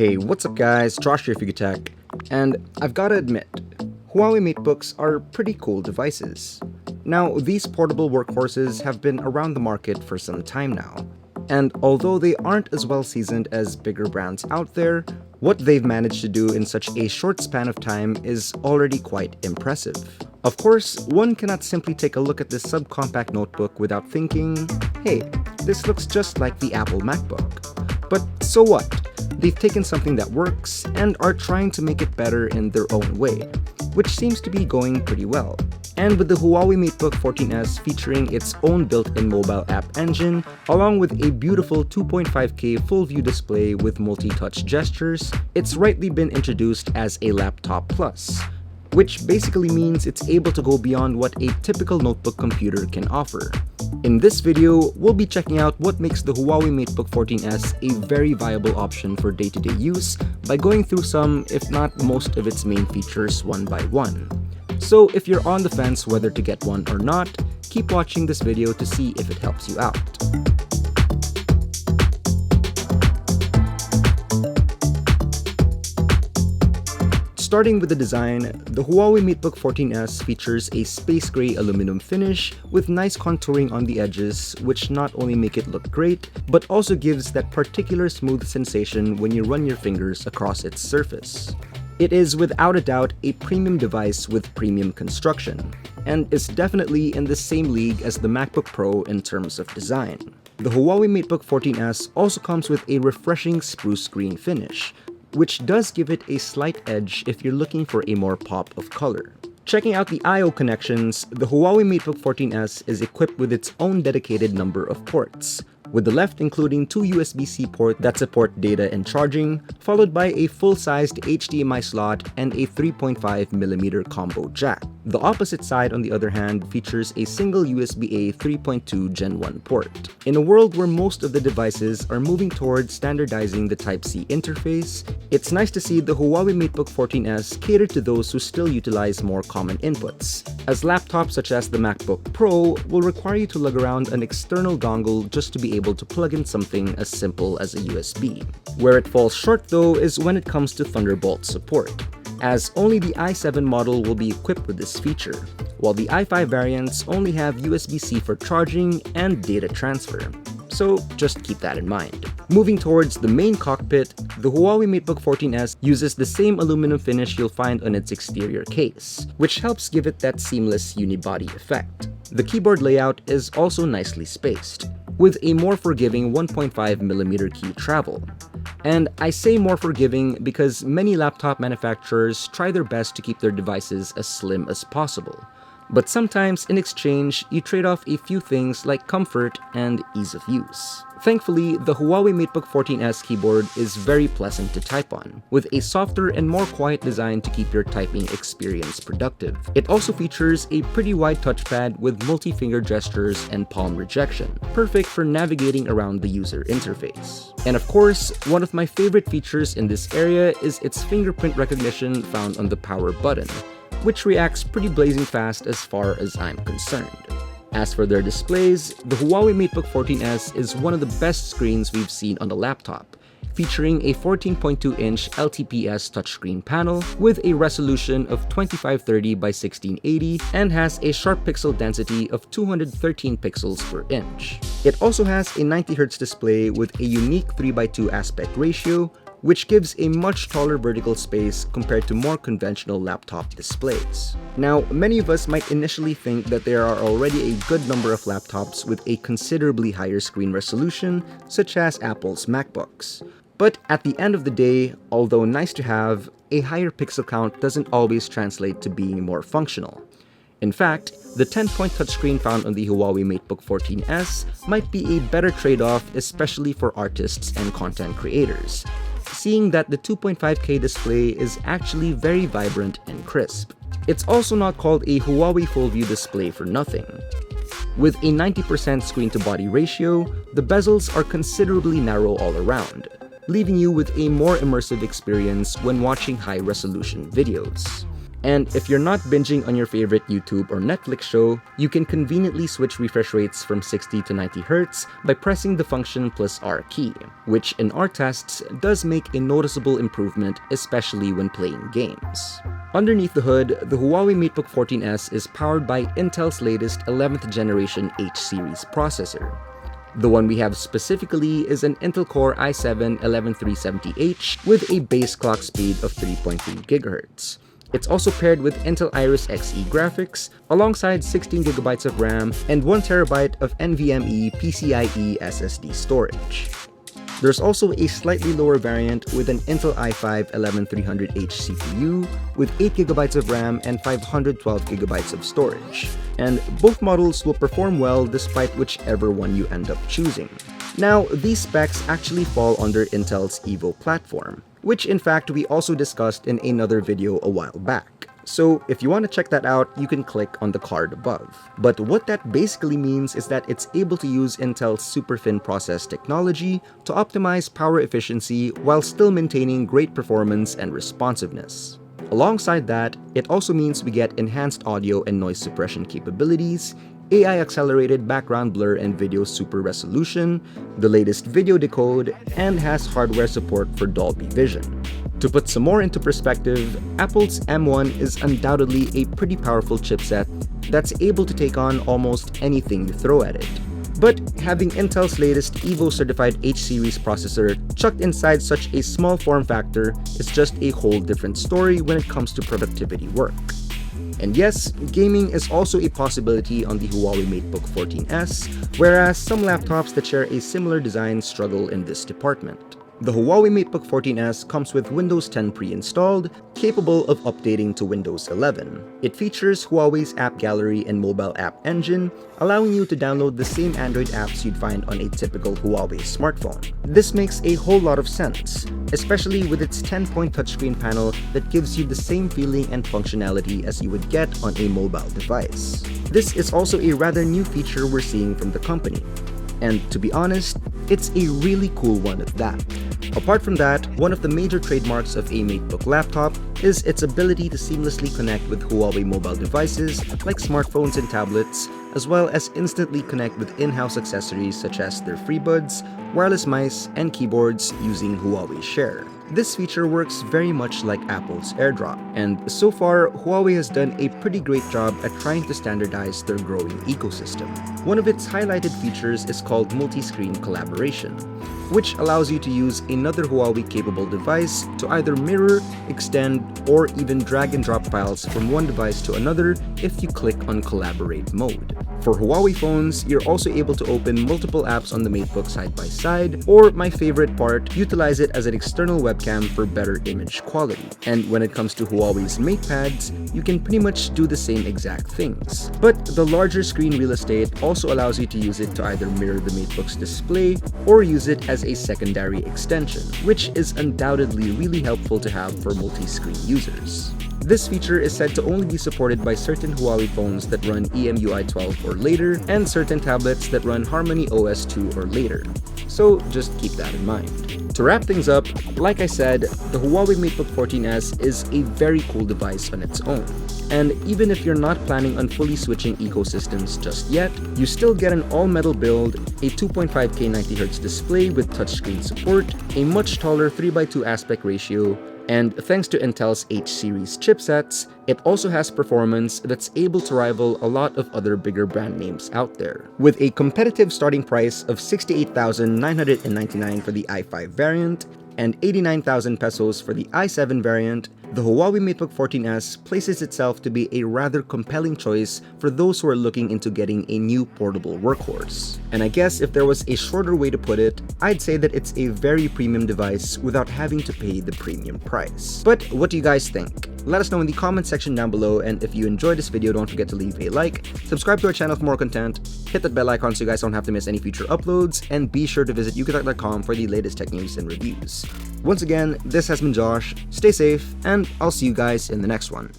Hey, what's up guys, Josh here, Tech, and I've gotta admit, Huawei MateBooks are pretty cool devices. Now, these portable workhorses have been around the market for some time now, and although they aren't as well seasoned as bigger brands out there, what they've managed to do in such a short span of time is already quite impressive. Of course, one cannot simply take a look at this subcompact notebook without thinking, hey, this looks just like the Apple MacBook. But so what? They've taken something that works and are trying to make it better in their own way, which seems to be going pretty well. And with the Huawei MateBook 14s featuring its own built-in mobile app engine, along with a beautiful 2.5K full-view display with multi-touch gestures, it's rightly been introduced as a laptop plus, which basically means it's able to go beyond what a typical notebook computer can offer. In this video, we'll be checking out what makes the Huawei MateBook 14s a very viable option for day-to-day use by going through some, if not most of its main features one by one. So if you're on the fence whether to get one or not, keep watching this video to see if it helps you out. Starting with the design, the Huawei MateBook 14s features a space gray aluminum finish with nice contouring on the edges, which not only make it look great, but also gives that particular smooth sensation when you run your fingers across its surface. It is without a doubt a premium device with premium construction, and is definitely in the same league as the MacBook Pro in terms of design. The Huawei MateBook 14s also comes with a refreshing spruce green finish, which does give it a slight edge if you're looking for a more pop of color. Checking out the I/O connections, the Huawei MateBook 14s is equipped with its own dedicated number of ports, with the left including two USB-C ports that support data and charging, followed by a full-sized HDMI slot and a 3.5mm combo jack. The opposite side, on the other hand, features a single USB-A 3.2 Gen 1 port. In a world where most of the devices are moving towards standardizing the Type-C interface, it's nice to see the Huawei MateBook 14s cater to those who still utilize more common inputs, as laptops such as the MacBook Pro will require you to lug around an external dongle just to be able to plug in something as simple as a USB. Where it falls short though is when it comes to Thunderbolt support, as only the i7 model will be equipped with this feature, while the i5 variants only have USB-C for charging and data transfer. So just keep that in mind. Moving towards the main cockpit, the Huawei MateBook 14s uses the same aluminum finish you'll find on its exterior case, which helps give it that seamless unibody effect. The keyboard layout is also nicely spaced, with a more forgiving 1.5mm key travel. And I say more forgiving because many laptop manufacturers try their best to keep their devices as slim as possible. But sometimes, in exchange, you trade off a few things like comfort and ease of use. Thankfully, the Huawei MateBook 14s keyboard is very pleasant to type on, with a softer and more quiet design to keep your typing experience productive. It also features a pretty wide touchpad with multi-finger gestures and palm rejection, perfect for navigating around the user interface. And of course, one of my favorite features in this area is its fingerprint recognition found on the power button, which reacts pretty blazing fast as far as I'm concerned. As for their displays, the Huawei MateBook 14s is one of the best screens we've seen on a laptop, featuring a 14.2-inch LTPS touchscreen panel with a resolution of 2530 by 1680 and has a sharp pixel density of 213 pixels per inch. It also has a 90Hz display with a unique 3:2 aspect ratio, which gives a much taller vertical space compared to more conventional laptop displays. Now, many of us might initially think that there are already a good number of laptops with a considerably higher screen resolution, such as Apple's MacBooks. But at the end of the day, although nice to have, a higher pixel count doesn't always translate to being more functional. In fact, the 10-point touchscreen found on the Huawei MateBook 14s might be a better trade-off, especially for artists and content creators, seeing that the 2.5K display is actually very vibrant and crisp. It's also not called a Huawei full-view display for nothing. With a 90% screen-to-body ratio, the bezels are considerably narrow all around, leaving you with a more immersive experience when watching high-resolution videos. And if you're not binging on your favorite YouTube or Netflix show, you can conveniently switch refresh rates from 60 to 90 Hz by pressing the function +R key, which in our tests does make a noticeable improvement, especially when playing games. Underneath the hood, the Huawei MateBook 14s is powered by Intel's latest 11th generation H series processor. The one we have specifically is an Intel Core i7-11370H with a base clock speed of 3.3 GHz. It's also paired with Intel Iris Xe graphics, alongside 16GB of RAM and 1TB of NVMe PCIe SSD storage. There's also a slightly lower variant with an Intel i5-11300H CPU with 8GB of RAM and 512GB of storage, and both models will perform well despite whichever one you end up choosing. Now, these specs actually fall under Intel's Evo platform, which in fact we also discussed in another video a while back. So if you want to check that out, you can click on the card above. But what that basically means is that it's able to use Intel's superfin process technology to optimize power efficiency while still maintaining great performance and responsiveness. Alongside that, it also means we get enhanced audio and noise suppression capabilities, AI-accelerated background blur and video super resolution, the latest video decode, and has hardware support for Dolby Vision. To put some more into perspective, Apple's M1 is undoubtedly a pretty powerful chipset that's able to take on almost anything you throw at it. But having Intel's latest Evo certified H-series processor chucked inside such a small form factor is just a whole different story when it comes to productivity work. And yes, gaming is also a possibility on the Huawei MateBook 14s, whereas some laptops that share a similar design struggle in this department. The Huawei MateBook 14s comes with Windows 10 pre-installed, capable of updating to Windows 11. It features Huawei's App Gallery and mobile app engine, allowing you to download the same Android apps you'd find on a typical Huawei smartphone. This makes a whole lot of sense, especially with its 10-point touchscreen panel that gives you the same feeling and functionality as you would get on a mobile device. This is also a rather new feature we're seeing from the company. And to be honest, it's a really cool one at that. Apart from that, one of the major trademarks of a MateBook laptop is its ability to seamlessly connect with Huawei mobile devices like smartphones and tablets, as well as instantly connect with in-house accessories such as their FreeBuds, wireless mice, and keyboards using Huawei Share. This feature works very much like Apple's AirDrop, and so far, Huawei has done a pretty great job at trying to standardize their growing ecosystem. One of its highlighted features is called Multiscreen Collaboration, which allows you to use another Huawei-capable device to either mirror, extend, or even drag and drop files from one device to another if you click on Collaborate mode. For Huawei phones, you're also able to open multiple apps on the MateBook side by side, or my favorite part, utilize it as an external webcam for better image quality. And when it comes to Huawei's MatePads, you can pretty much do the same exact things. But the larger screen real estate also allows you to use it to either mirror the MateBook's display or use it as a secondary extension, which is undoubtedly really helpful to have for multi-screen users. This feature is said to only be supported by certain Huawei phones that run EMUI 12 or later, and certain tablets that run Harmony OS 2 or later. So just keep that in mind. To wrap things up, like I said, the Huawei MateBook 14s is a very cool device on its own. And even if you're not planning on fully switching ecosystems just yet, you still get an all-metal build, a 2.5K 90Hz display with touchscreen support, a much taller 3:2 aspect ratio, and thanks to Intel's H-series chipsets, it also has performance that's able to rival a lot of other bigger brand names out there. With a competitive starting price of 68,999 for the i5 variant and 89,000 pesos for the i7 variant, the Huawei MateBook 14s places itself to be a rather compelling choice for those who are looking into getting a new portable workhorse. And I guess if there was a shorter way to put it, I'd say that it's a very premium device without having to pay the premium price. But what do you guys think? Let us know in the comment section down below, and if you enjoyed this video, don't forget to leave a like, subscribe to our channel for more content, hit that bell icon so you guys don't have to miss any future uploads, and be sure to visit yukatalk.com for the latest tech news and reviews. Once again, this has been Josh, stay safe, and I'll see you guys in the next one.